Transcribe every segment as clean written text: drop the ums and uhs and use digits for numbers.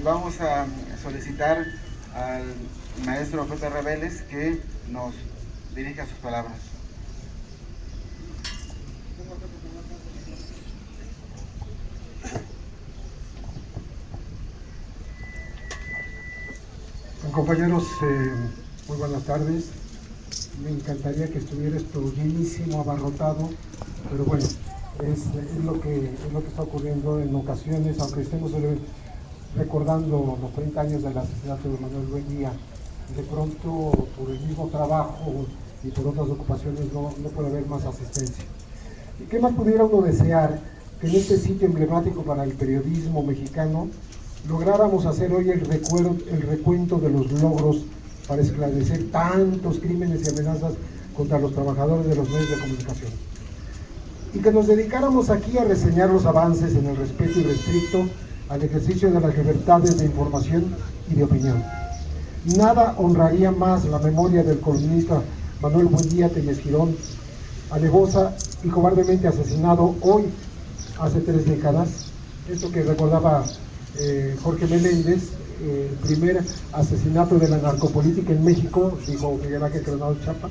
vamos a solicitar al maestro Pepe Rebeles que nos dirija sus palabras. Compañeros, muy buenas tardes. Me encantaría que estuviera esto llenísimo, abarrotado, pero bueno, es lo que está ocurriendo en ocasiones, aunque estemos recordando los 30 años del asesinato de Manuel Buendía. De pronto, por el mismo trabajo y por otras ocupaciones, no puede haber más asistencia. ¿Y qué más pudiera uno desear que en este sitio emblemático para el periodismo mexicano lográramos hacer hoy el recuento de los logros para esclarecer tantos crímenes y amenazas contra los trabajadores de los medios de comunicación? Y que nos dedicáramos aquí a reseñar los avances en el respeto irrestricto al ejercicio de las libertades de información y de opinión. Nada honraría más la memoria del columnista Manuel Buendía Tellez Girón, alevosa y cobardemente asesinado hoy, hace 3 décadas, esto que recordaba Jorge Meléndez, el primer asesinato de la narcopolítica en México, dijo Miguel Ángel Granados Chapa.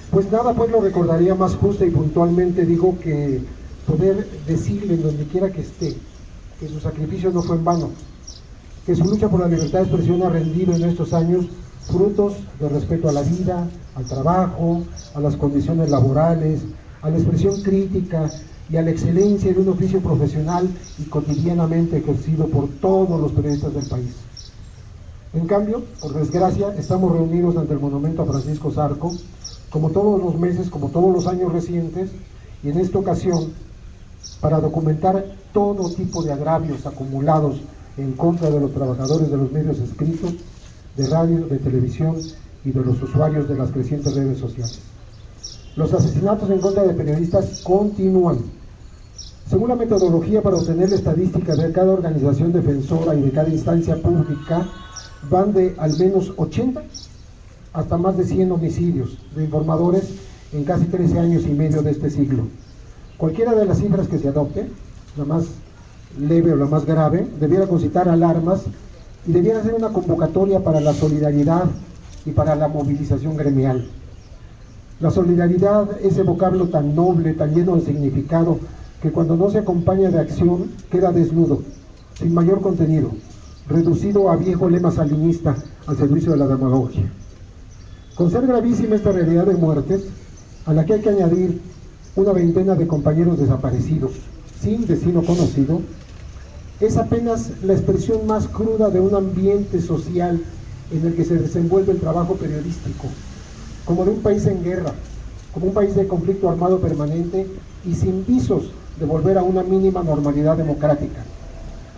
Pues nada, pues lo recordaría más justa y puntualmente, digo, que poder decirle en donde quiera que esté que su sacrificio no fue en vano, que su lucha por la libertad de expresión ha rendido en estos años frutos de respeto a la vida, al trabajo, a las condiciones laborales, a la expresión crítica y a la excelencia de un oficio profesional y cotidianamente ejercido por todos los periodistas del país. En cambio, por desgracia, estamos reunidos ante el monumento a Francisco Zarco, como todos los meses, como todos los años recientes, y en esta ocasión, para documentar todo tipo de agravios acumulados en contra de los trabajadores de los medios escritos, de radio, de televisión y de los usuarios de las crecientes redes sociales. Los asesinatos en contra de periodistas continúan. Según la metodología para obtener la estadística de cada organización defensora y de cada instancia pública, van de al menos 80 hasta más de 100 homicidios de informadores en casi 13 años y medio de este siglo. Cualquiera de las cifras que se adopte, la más leve o la más grave, debiera concitar alarmas y debiera ser una convocatoria para la solidaridad y para la movilización gremial. La solidaridad, ese vocablo tan noble, tan lleno de significado, que cuando no se acompaña de acción queda desnudo, sin mayor contenido, reducido a viejo lema salinista al servicio de la demagogia. Con ser gravísima esta realidad de muertes, a la que hay que añadir una veintena de compañeros desaparecidos, sin destino conocido, es apenas la expresión más cruda de un ambiente social en el que se desenvuelve el trabajo periodístico, como de un país en guerra, como un país de conflicto armado permanente y sin visos de volver a una mínima normalidad democrática.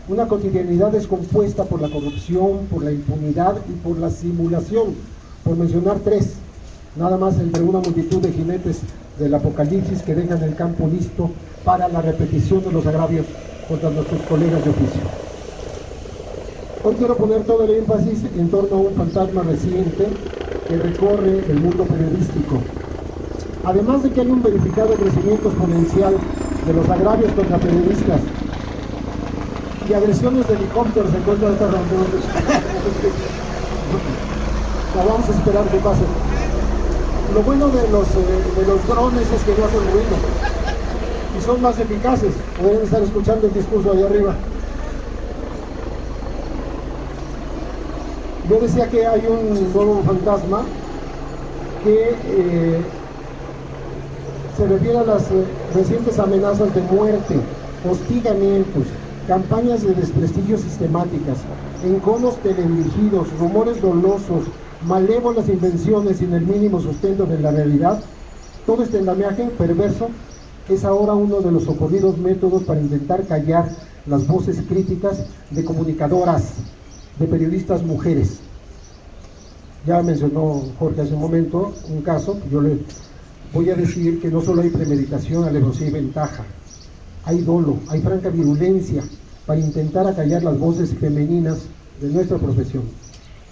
Una cotidianidad descompuesta por la corrupción, por la impunidad y por la simulación, por mencionar 3, nada más entre una multitud de jinetes del apocalipsis que dejan el campo listo para la repetición de los agravios contra nuestros colegas de oficio. Hoy quiero poner todo el énfasis en torno a un fantasma reciente que recorre el mundo periodístico. Además de que hay un verificado crecimiento exponencial de los agravios contra periodistas y agresiones de helicópteros en contra de estas reuniones, vamos a esperar que pase. Lo bueno de los drones es que no hacen ruido y son más eficaces. Pueden estar escuchando el discurso allá arriba. Yo decía que hay un nuevo fantasma que se refiere a las recientes amenazas de muerte, hostigamientos, campañas de desprestigio sistemáticas, enconos teledirigidos, rumores dolosos, malévolas invenciones sin el mínimo sustento de la realidad. Todo este andamiaje perverso es ahora uno de los socorridos métodos para intentar callar las voces críticas de comunicadoras, de periodistas mujeres. Ya mencionó Jorge hace un momento un caso, yo le voy a decir que no solo hay premeditación, alevosía y ventaja, hay dolo, hay franca virulencia para intentar acallar las voces femeninas de nuestra profesión.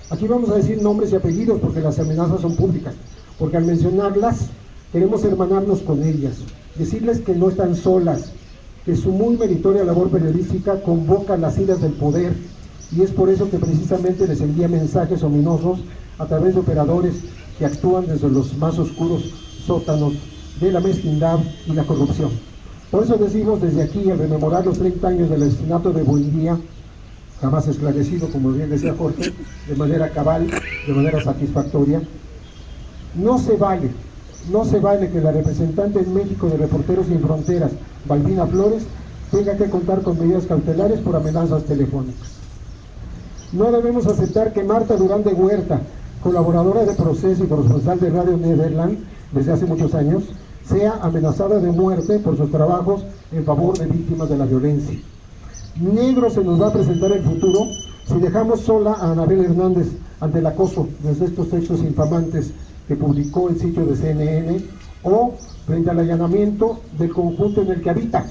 Aquí vamos a decir nombres y apellidos porque las amenazas son públicas, porque al mencionarlas queremos hermanarnos con ellas, decirles que no están solas, que su muy meritoria labor periodística convoca las iras del poder y es por eso que precisamente les envía mensajes ominosos a través de operadores que actúan desde los más oscuros sótanos de la mezquindad y la corrupción. Por eso decimos desde aquí, al rememorar los 30 años del asesinato de Buendía, jamás esclarecido, como bien decía Jorge, de manera cabal, de manera satisfactoria, no se vale que la representante en México de Reporteros Sin Fronteras, Balbina Flores, tenga que contar con medidas cautelares por amenazas telefónicas. No debemos aceptar que Marta Durán de Huerta, colaboradora de Proceso y corresponsal de Radio Nederland desde hace muchos años, sea amenazada de muerte por sus trabajos en favor de víctimas de la violencia. Negro se nos va a presentar el futuro si dejamos sola a Anabel Hernández ante el acoso desde estos textos infamantes que publicó el sitio de CNN, o frente al allanamiento del conjunto en el que habita.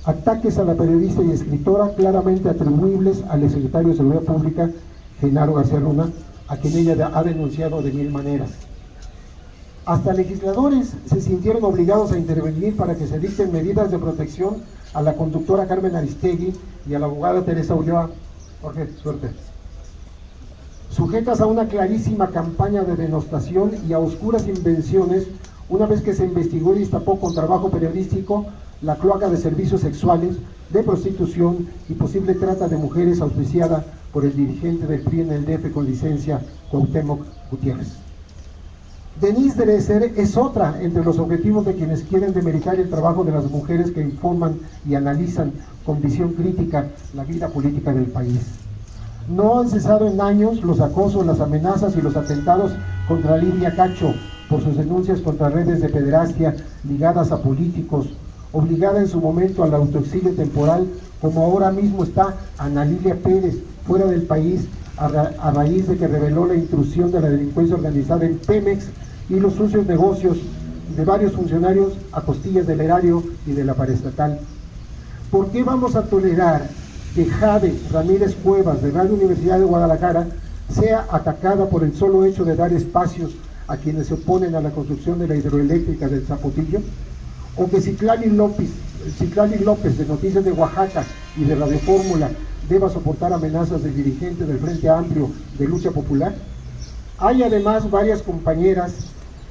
Ataques a la periodista y escritora claramente atribuibles al exsecretario de Seguridad Pública, Genaro García Luna, a quien ella ha denunciado de 1000 maneras. Hasta legisladores se sintieron obligados a intervenir para que se dicten medidas de protección a la conductora Carmen Aristegui y a la abogada Teresa Ulloa. Jorge, suerte. Sujetas a una clarísima campaña de denostación y a oscuras invenciones, una vez que se investigó y destapó con trabajo periodístico la cloaca de servicios sexuales, de prostitución y posible trata de mujeres auspiciada por el dirigente del PRI en el DF con licencia, Cuauhtémoc Gutiérrez. Denise Dresser es otra entre los objetivos de quienes quieren demeritar el trabajo de las mujeres que informan y analizan con visión crítica la vida política del país. No han cesado en años los acosos, las amenazas y los atentados contra Lidia Cacho por sus denuncias contra redes de pederastia ligadas a políticos, obligada en su momento al autoexilio temporal, como ahora mismo está Ana Lilia Pérez, fuera del país, a raíz de que reveló la intrusión de la delincuencia organizada en Pemex y los sucios negocios de varios funcionarios a costillas del erario y de la paraestatal. ¿Por qué vamos a tolerar que Jade Ramírez Cuevas, de Radio Universidad de Guadalajara, sea atacada por el solo hecho de dar espacios a quienes se oponen a la construcción de la hidroeléctrica del Zapotillo? ¿O que Citlali López, de Noticias de Oaxaca y de Radio Fórmula, deba soportar amenazas del dirigente del Frente Amplio de Lucha Popular? Hay además varias compañeras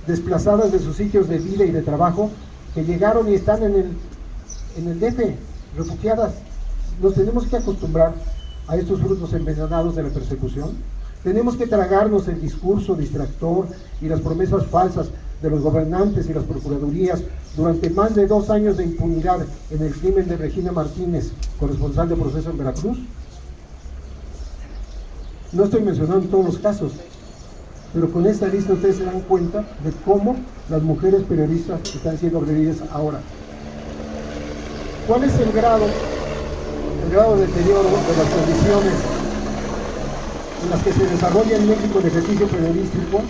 desplazadas de sus sitios de vida y de trabajo que llegaron y están en el DF, refugiadas. Nos tenemos que acostumbrar a estos frutos envenenados de la persecución. Tenemos que tragarnos el discurso distractor y las promesas falsas de los gobernantes y las procuradurías durante más de 2 años de impunidad en el crimen de Regina Martínez, corresponsal de Proceso en Veracruz. No estoy mencionando todos los casos, pero con esta lista ustedes se dan cuenta de cómo las mujeres periodistas están siendo agredidas ahora. ¿Cuál es el grado de deterioro de las condiciones en las que se desarrolla en México el ejercicio periodístico?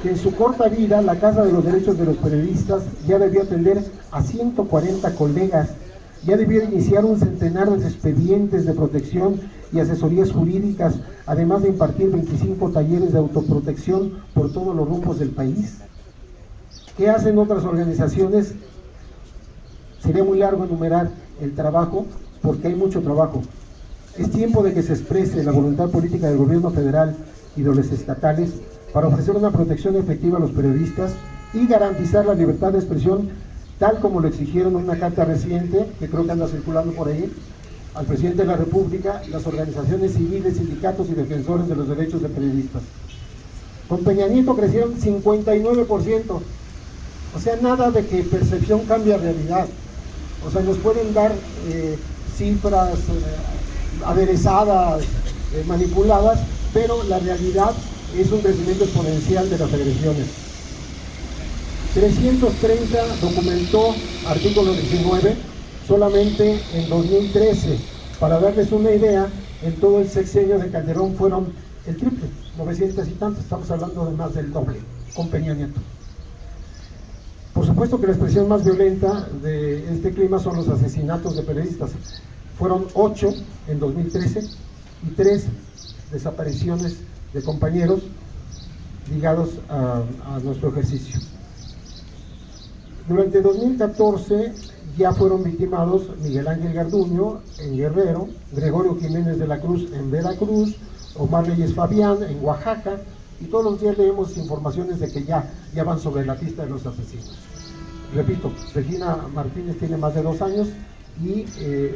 Que en su corta vida la Casa de los Derechos de los Periodistas ya debió atender a 140 colegas, ya debió iniciar un centenar de expedientes de protección y asesorías jurídicas, además de impartir 25 talleres de autoprotección por todos los rumbos del país. ¿Qué hacen otras organizaciones? Sería muy largo enumerar el trabajo, porque hay mucho trabajo. Es tiempo de que se exprese la voluntad política del gobierno federal y de los estatales para ofrecer una protección efectiva a los periodistas y garantizar la libertad de expresión, tal como lo exigieron en una carta reciente, que creo que anda circulando por ahí, al presidente de la República, las organizaciones civiles, sindicatos y defensores de los derechos de periodistas. Con Peña Nieto crecieron 59%, o sea, nada de que percepción cambia realidad. O sea, nos pueden dar cifras aderezadas, manipuladas, pero la realidad es un crecimiento exponencial de las agresiones. 330 documentó artículo 19 solamente en 2013. Para darles una idea, en todo el sexenio de Calderón fueron el triple, 900 y tantos, estamos hablando de más del doble, con Peña Nieto. Por supuesto que la expresión más violenta de este clima son los asesinatos de periodistas. Fueron 8 en 2013 y 3 desapariciones de compañeros ligados a nuestro ejercicio. Durante 2014 ya fueron victimados Miguel Ángel Garduño en Guerrero, Gregorio Jiménez de la Cruz en Veracruz, Omar Reyes Fabián en Oaxaca, y todos los días leemos informaciones de que ya van sobre la pista de los asesinos. Repito, Regina Martínez tiene más de 2 años y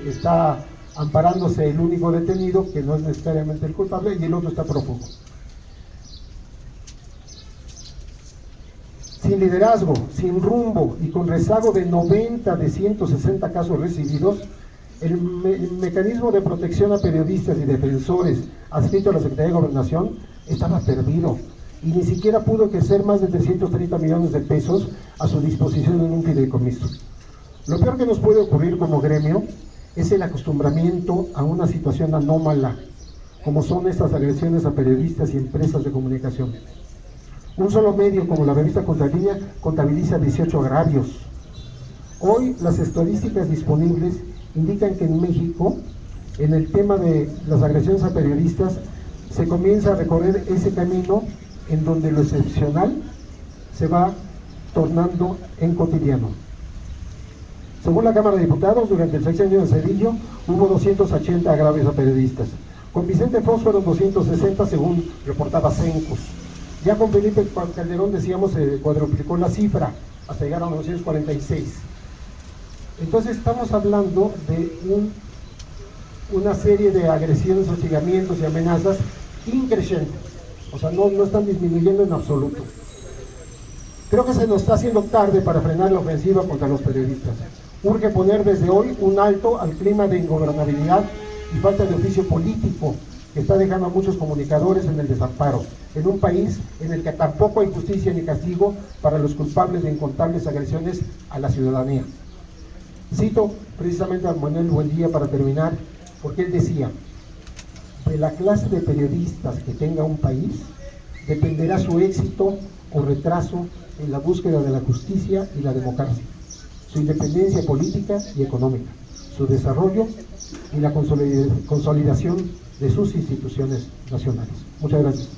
está amparándose el único detenido, que no es necesariamente el culpable, y el otro está prófugo. Sin liderazgo, sin rumbo y con rezago de 90 de 160 casos recibidos, el mecanismo de protección a periodistas y defensores adscrito a la Secretaría de Gobernación estaba perdido y ni siquiera pudo ejercer más de 330 millones de pesos a su disposición en un fideicomiso. Lo peor que nos puede ocurrir como gremio es el acostumbramiento a una situación anómala, como son estas agresiones a periodistas y empresas de comunicación. Un solo medio como la revista Contralínea contabiliza 18 agravios. Hoy las estadísticas disponibles indican que en México, en el tema de las agresiones a periodistas, se comienza a recorrer ese camino en donde lo excepcional se va tornando en cotidiano. Según la Cámara de Diputados, durante el sexenio de Cedillo hubo 280 agravios a periodistas. Con Vicente Fox fueron 260, según reportaba Cencos. Ya con Felipe Calderón, decíamos, se cuadruplicó la cifra, hasta llegar a 946. Entonces estamos hablando de una serie de agresiones, hostigamientos y amenazas increcientes. O sea, no están disminuyendo en absoluto. Creo que se nos está haciendo tarde para frenar la ofensiva contra los periodistas. Urge poner desde hoy un alto al clima de ingobernabilidad y falta de oficio político que está dejando a muchos comunicadores en el desamparo, en un país en el que tampoco hay justicia ni castigo para los culpables de incontables agresiones a la ciudadanía. Cito precisamente a Manuel Buendía para terminar, porque él decía: de la clase de periodistas que tenga un país dependerá su éxito o retraso en la búsqueda de la justicia y la democracia, su independencia política y económica, su desarrollo y la consolidación de sus instituciones nacionales. Muchas gracias.